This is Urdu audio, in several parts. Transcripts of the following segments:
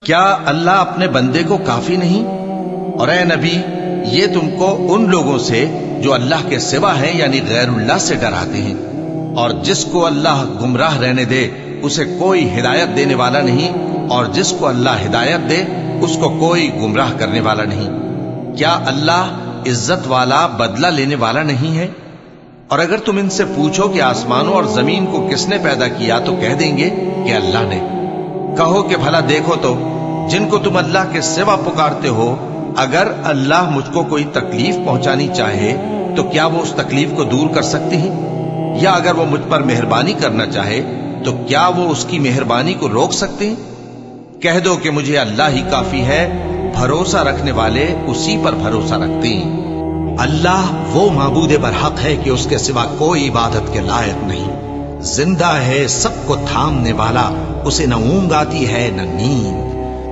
کیا اللہ اپنے بندے کو کافی نہیں؟ اور اے نبی، یہ تم کو ان لوگوں سے جو اللہ کے سوا ہیں یعنی غیر اللہ سے ڈراتے ہیں، اور جس کو اللہ گمراہ رہنے دے اسے کوئی ہدایت دینے والا نہیں، اور جس کو اللہ ہدایت دے اس کو کوئی گمراہ کرنے والا نہیں۔ کیا اللہ عزت والا بدلہ لینے والا نہیں ہے؟ اور اگر تم ان سے پوچھو کہ آسمانوں اور زمین کو کس نے پیدا کیا تو کہہ دیں گے کہ اللہ نے۔ کہو کہ بھلا دیکھو تو جن کو تم اللہ کے سوا پکارتے ہو، اگر اللہ مجھ کو کوئی تکلیف پہنچانی چاہے تو کیا وہ اس تکلیف کو دور کر سکتے ہیں؟ یا اگر وہ مجھ پر مہربانی کرنا چاہے تو کیا وہ اس کی مہربانی کو روک سکتے ہیں؟ کہہ دو کہ مجھے اللہ ہی کافی ہے، بھروسہ رکھنے والے اسی پر بھروسہ رکھتے ہیں۔ اللہ وہ معبود برحق ہے کہ اس کے سوا کوئی عبادت کے لائق نہیں، زندہ ہے، سب کو تھامنے والا، اسے نہ اونگ آتی ہے نہ نیند۔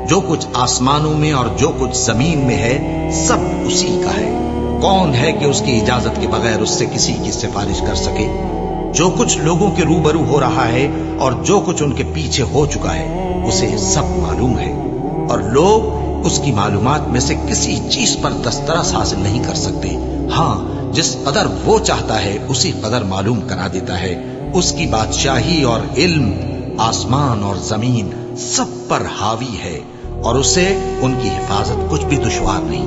جو کچھ آسمانوں میں اور جو کچھ زمین میں ہے سب اسی کا ہے۔ کون ہے کہ اس کی اجازت کے بغیر اس سے کسی کی سفارش کر سکے؟ جو کچھ لوگوں کے روبرو ہو رہا ہے اور جو کچھ ان کے پیچھے ہو چکا ہے اسے سب معلوم ہے، اور لوگ اس کی معلومات میں سے کسی چیز پر دسترس حاصل نہیں کر سکتے۔ ہاں، جس قدر وہ چاہتا ہے اسی قدر معلوم کرا دیتا ہے۔ اس کی بادشاہی اور علم آسمان اور زمین سب پر حاوی ہے، اور اسے ان کی حفاظت کچھ بھی دشوار نہیں۔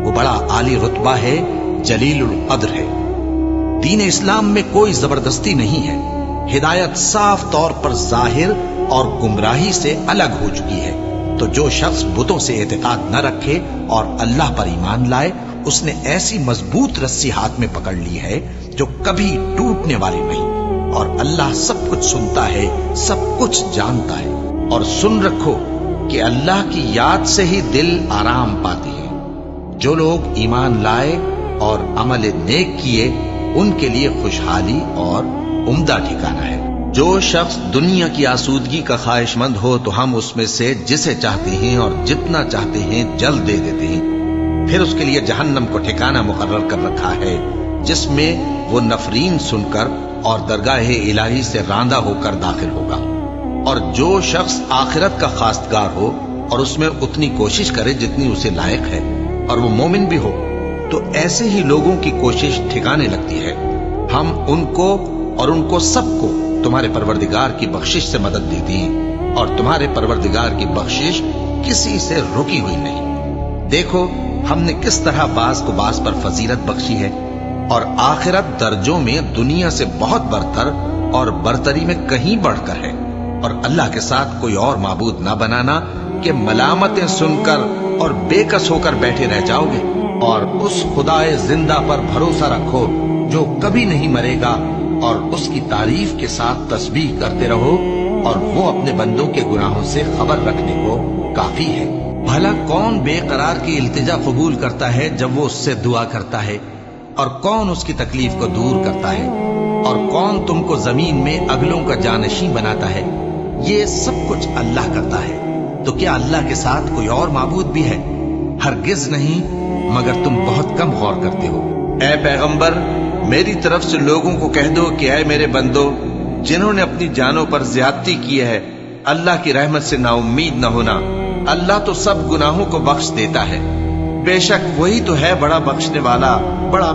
وہ بڑا عالی رتبہ ہے، جلیل القدر ہے۔ دین اسلام میں کوئی زبردستی نہیں ہے، ہدایت صاف طور پر ظاہر اور گمراہی سے الگ ہو چکی ہے۔ تو جو شخص بتوں سے اعتقاد نہ رکھے اور اللہ پر ایمان لائے، اس نے ایسی مضبوط رسی ہاتھ میں پکڑ لی ہے جو کبھی ٹوٹنے والی نہیں، اور اللہ سب کچھ سنتا ہے، سب کچھ جانتا ہے۔ اور سن رکھو کہ اللہ کی یاد سے ہی دل آرام پاتے ہیں۔ جو لوگ ایمان لائے اور عمل نیک کیے ان کے لیے خوشحالی اور عمدہ ٹھکانہ ہے۔ جو شخص دنیا کی آسودگی کا خواہش مند ہو تو ہم اس میں سے جسے چاہتے ہیں اور جتنا چاہتے ہیں جلد دے دیتے ہیں، پھر اس کے لیے جہنم کو ٹھکانہ مقرر کر رکھا ہے، جس میں وہ نفرین سن کر اور درگاہ الہی سے راندہ ہو کر داخل ہوگا۔ اور جو شخص آخرت کا خواستگار ہو اور اس میں اتنی کوشش کرے جتنی اسے لائق ہے، اور وہ مومن بھی ہو، تو ایسے ہی لوگوں کی کوشش ٹھکانے لگتی ہے۔ ہم ان کو اور ان کو سب کو تمہارے پروردگار کی بخشش سے مدد دیتی ہیں، اور تمہارے پروردگار کی بخشش کسی سے رکی ہوئی نہیں۔ دیکھو ہم نے کس طرح بعض کو بعض پر فضیلت بخشی ہے، اور آخرت درجوں میں دنیا سے بہت برتر اور برتری میں کہیں بڑھ کر ہے۔ اور اللہ کے ساتھ کوئی اور معبود نہ بنانا کہ ملامتیں سن کر اور بے کس ہو کر بیٹھے رہ جاؤ گے، اور اس خدائے زندہ پر بھروسہ رکھو جو کبھی نہیں مرے گا، اور اس کی تعریف کے ساتھ تسبیح کرتے رہو، اور وہ اپنے بندوں کے گناہوں سے خبر رکھنے کو کافی ہے۔ بھلا کون بے قرار کی التجا قبول کرتا ہے جب وہ اس سے دعا کرتا ہے، اور کون اس کی تکلیف کو دور کرتا ہے، اور کون تم کو زمین میں اگلوں کا جانشین بناتا ہے؟ یہ سب کچھ اللہ کرتا ہے۔ تو کیا اللہ کے ساتھ کوئی اور معبود بھی ہے؟ ہرگز نہیں، مگر تم بہت کم غور کرتے ہو۔ اے پیغمبر، میری طرف سے لوگوں کو کہہ دو کہ اے میرے بندو، جنہوں نے اپنی جانوں پر زیادتی کی ہے، اللہ کی رحمت سے نا امید نہ ہونا۔ اللہ تو سب گناہوں کو بخش دیتا ہے، بے شک وہی تو ہے بڑا بخشنے والا، بڑا